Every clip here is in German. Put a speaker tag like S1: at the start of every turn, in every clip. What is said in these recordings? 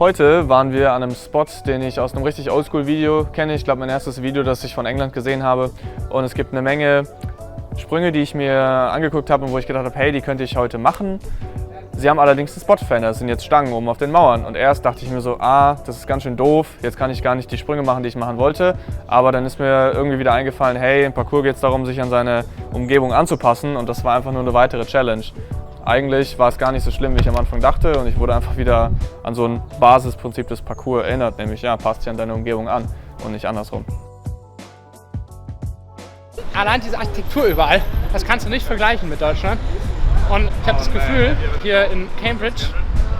S1: Heute waren wir an einem Spot, den ich aus einem richtig Oldschool-Video kenne. Ich glaube, mein erstes Video, das ich von England gesehen habe. Und es gibt eine Menge Sprünge, die ich mir angeguckt habe und wo ich gedacht habe, hey, die könnte ich heute machen. Sie haben allerdings einen Spot-Fan, das sind jetzt Stangen oben auf den Mauern. Und erst dachte ich mir so, das ist ganz schön doof, jetzt kann ich gar nicht die Sprünge machen, die ich machen wollte. Aber dann ist mir irgendwie wieder eingefallen, hey, im Parcours geht es darum, sich an seine Umgebung anzupassen. Und das war einfach nur eine weitere Challenge. Eigentlich war es gar nicht so schlimm, wie ich am Anfang dachte, und ich wurde einfach wieder an so ein Basisprinzip des Parcours erinnert, nämlich ja, passt dich an deine Umgebung an und nicht andersrum.
S2: Allein diese Architektur überall, das kannst du nicht vergleichen mit Deutschland. Und ich habe das Gefühl, hier in Cambridge,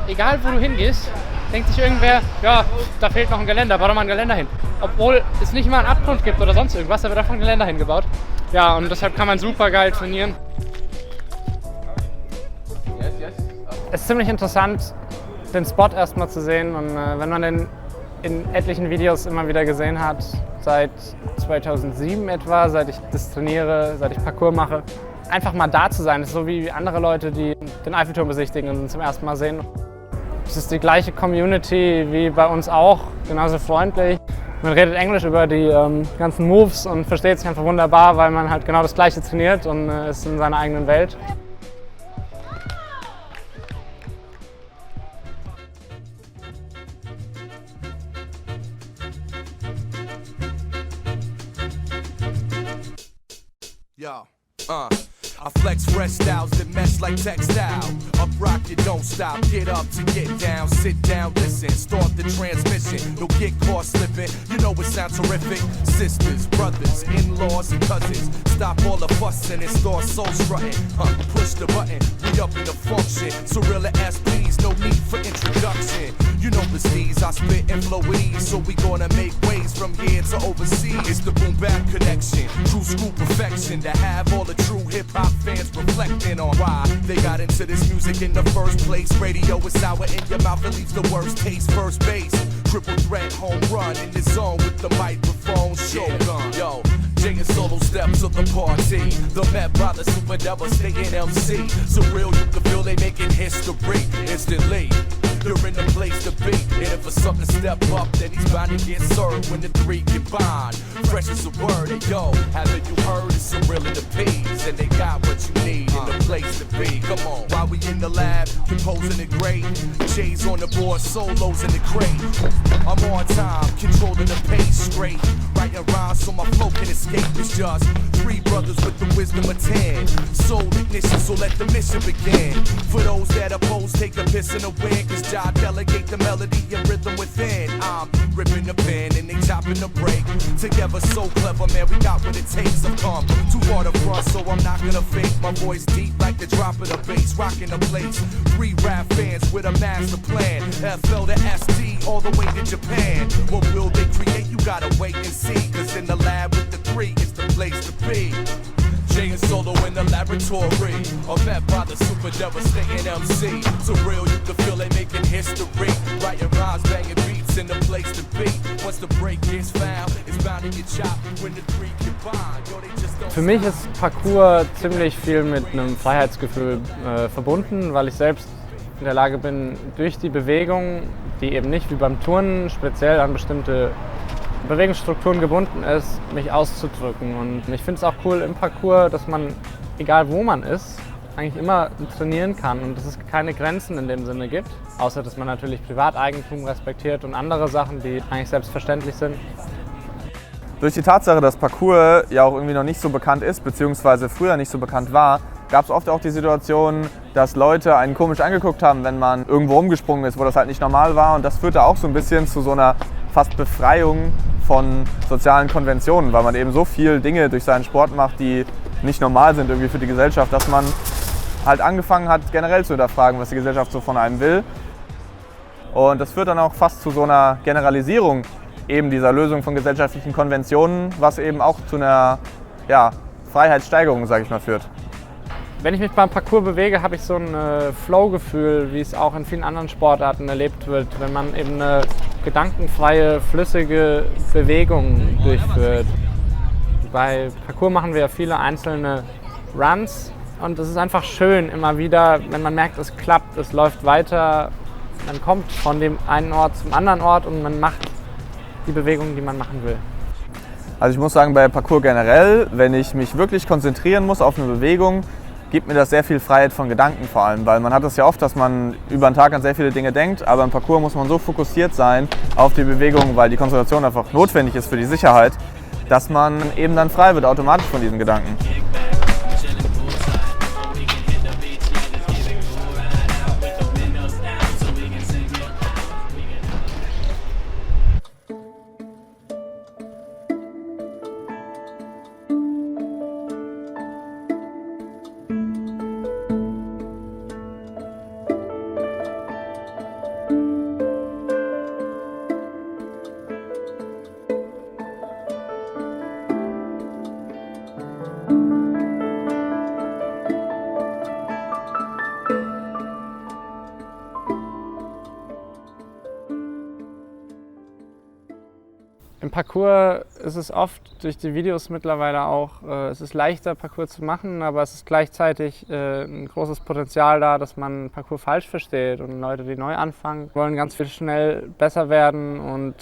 S2: egal wo du hingehst, denkt sich irgendwer, ja, da fehlt noch ein Geländer, bau doch mal ein Geländer hin. Obwohl es nicht mal einen Abgrund gibt oder sonst irgendwas, da wird einfach ein Geländer hingebaut. Ja, und deshalb kann man super geil trainieren. Es ist ziemlich interessant, den Spot erstmal zu sehen, und wenn man den in etlichen Videos immer wieder gesehen hat, seit 2007 etwa, seit ich das trainiere, seit ich Parcours mache, einfach mal da zu sein, das ist so wie andere Leute, die den Eiffelturm besichtigen und zum ersten Mal sehen. Es ist die gleiche Community wie bei uns auch, genauso freundlich. Man redet Englisch über die ganzen Moves und versteht sich einfach wunderbar, weil man halt genau das Gleiche trainiert und ist in seiner eigenen Welt.
S3: Yo, I flex fresh styles that mesh like textile. Up rock, you don't stop. Get up to get down. Sit down, listen. Start the transmission. Don't get caught slipping. You know it sounds terrific. Sisters, brothers, in-laws, and cousins. Stop all the fussing and start soul strutting. Push the button. We up in the function. Surreal as please. No need for introduction. You know the steez, I spit and flow with ease. So we gonna make waves from here to overseas. It's the boom bap connection. True school perfection. To have all the true hip-hop fans reflecting on why they got into this music in the first place. Radio is sour in your mouth, it leaves the worst taste. First base, triple threat, home run in the zone with the microphone. Shogun, yo, Jay and Solo steps to the party. The met by the super devastating MC. So real, you can feel they making history instantly. You're in the place to be, and if it's something to step up, then he's bound to get served when the three combine. Fresh as a word, and yo, haven't you heard it's surreal in the P's, and they got what you need in the place to be. Come on, while we in the lab, composing it great. Jay's on the board, solos in the crate. I'm on time, controlling the pace straight. Writing rhymes so my flow can escape. It's just three brothers with the wisdom of 10. Soul ignition, so let the mission begin. For those that oppose, take a piss in the wind, cause I delegate the melody and rhythm within. I'm ripping the pen and they chopping the break. Together so clever, man, we got what it takes. I've come too far to front, so I'm not gonna fake. My voice deep like the drop of the bass, rocking the place. 3 rap fans with a master plan. FL to ST, all the way to Japan. What will they create? You gotta wait and see. Cause in the lab with the 3, it's the place to be. Jay and Solo in the laboratory, are met by the super devastating MC. So real, you can feel they making history. Writing rhymes, banging beats in the place to be. Once the break is found, it's bound to get chopped when the 3 combine. Yo, they just don't.
S2: Für mich ist Parcours ziemlich viel mit einem Freiheitsgefühl verbunden, weil ich selbst in der Lage bin, durch die Bewegung, die eben nicht wie beim Turnen speziell an bestimmte Bewegungsstrukturen gebunden ist, mich auszudrücken. Und ich finde es auch cool im Parcours, dass man, egal wo man ist, eigentlich immer trainieren kann und dass es keine Grenzen in dem Sinne gibt, außer dass man natürlich Privateigentum respektiert und andere Sachen, die eigentlich selbstverständlich sind.
S1: Durch die Tatsache, dass Parcours ja auch irgendwie noch nicht so bekannt ist, beziehungsweise früher nicht so bekannt war, gab es oft auch die Situation, dass Leute einen komisch angeguckt haben, wenn man irgendwo rumgesprungen ist, wo das halt nicht normal war. Und das führte auch so ein bisschen zu so einer fast Befreiung von sozialen Konventionen, weil man eben so viel Dinge durch seinen Sport macht, die nicht normal sind irgendwie für die Gesellschaft, dass man halt angefangen hat, generell zu hinterfragen, was die Gesellschaft so von einem will. Und das führt dann auch fast zu so einer Generalisierung eben dieser Lösung von gesellschaftlichen Konventionen, was eben auch zu einer Freiheitssteigerung, sage ich mal, führt.
S2: Wenn ich mich beim Parcours bewege, habe ich so ein Flow-Gefühl, wie es auch in vielen anderen Sportarten erlebt wird, wenn man eben eine gedankenfreie, flüssige Bewegung durchführt. Bei Parcours machen wir ja viele einzelne Runs und es ist einfach schön, immer wieder, wenn man merkt, es klappt, es läuft weiter, Man kommt von dem einen Ort zum anderen Ort und man macht die Bewegungen, die man machen will.
S1: Also ich muss sagen, bei Parkour generell, wenn ich mich wirklich konzentrieren muss auf eine Bewegung, gibt mir das sehr viel Freiheit von Gedanken vor allem, weil man hat es ja oft, dass man über den Tag an sehr viele Dinge denkt, aber im Parkour muss man so fokussiert sein auf die Bewegung, weil die Konzentration einfach notwendig ist für die Sicherheit, dass man eben dann frei wird automatisch von diesen Gedanken.
S2: Im Parkour ist es oft durch die Videos mittlerweile auch, es ist leichter Parkour zu machen, aber es ist gleichzeitig ein großes Potenzial da, dass man Parkour falsch versteht und Leute, die neu anfangen, wollen ganz viel schnell besser werden und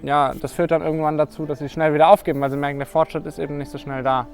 S2: ja, das führt dann irgendwann dazu, dass sie schnell wieder aufgeben, weil sie merken, der Fortschritt ist eben nicht so schnell da.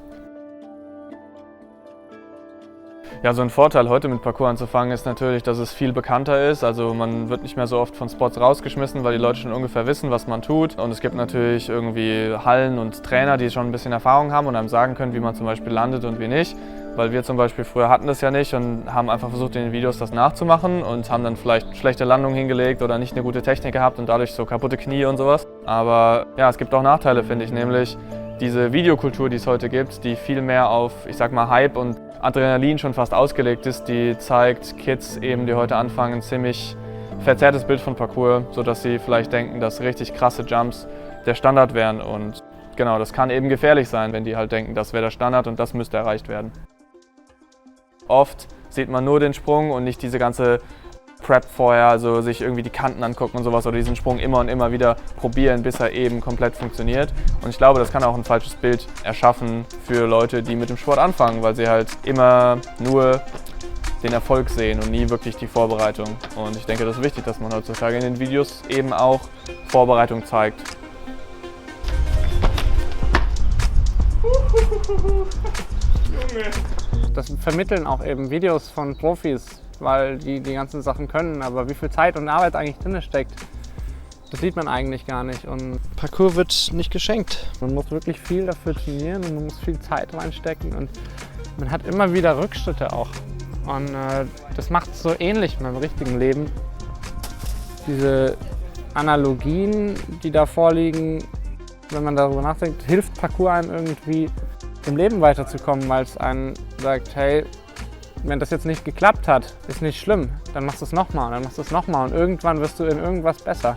S1: Ja, so ein Vorteil heute mit Parkour anzufangen ist natürlich, dass es viel bekannter ist. Also man wird nicht mehr so oft von Spots rausgeschmissen, weil die Leute schon ungefähr wissen, was man tut. Und es gibt natürlich irgendwie Hallen und Trainer, die schon ein bisschen Erfahrung haben und einem sagen können, wie man zum Beispiel landet und wie nicht. Weil wir zum Beispiel früher hatten das ja nicht und haben einfach versucht, in den Videos das nachzumachen und haben dann vielleicht schlechte Landungen hingelegt oder nicht eine gute Technik gehabt und dadurch so kaputte Knie und sowas. Aber ja, es gibt auch Nachteile, finde ich, nämlich diese Videokultur, die es heute gibt, die viel mehr auf, ich sag mal, Hype und Adrenalin schon fast ausgelegt ist, die zeigt Kids eben, die heute anfangen, ein ziemlich verzerrtes Bild von Parkour, sodass sie vielleicht denken, dass richtig krasse Jumps der Standard wären. Und genau, das kann eben gefährlich sein, wenn die halt denken, das wäre der Standard und das müsste erreicht werden. Oft sieht man nur den Sprung und nicht diese ganze Prep vorher, also sich irgendwie die Kanten angucken und sowas oder diesen Sprung immer und immer wieder probieren, bis er eben komplett funktioniert. Und ich glaube, das kann auch ein falsches Bild erschaffen für Leute, die mit dem Sport anfangen, weil sie halt immer nur den Erfolg sehen und nie wirklich die Vorbereitung. Und ich denke, das ist wichtig, dass man heutzutage in den Videos eben auch Vorbereitung zeigt.
S2: Das vermitteln auch eben Videos von Profis, weil die ganzen Sachen können, aber wie viel Zeit und Arbeit eigentlich drin steckt, das sieht man eigentlich gar nicht. Und Parkour wird nicht geschenkt. Man muss wirklich viel dafür trainieren und man muss viel Zeit reinstecken und man hat immer wieder Rückschritte auch. Und das macht es so ähnlich beim richtigen Leben. Diese Analogien, die da vorliegen, wenn man darüber nachdenkt, hilft Parkour einem irgendwie im Leben weiterzukommen, weil es einem sagt, hey, wenn das jetzt nicht geklappt hat, ist nicht schlimm, dann machst du es nochmal, dann machst du es nochmal und irgendwann wirst du in irgendwas besser.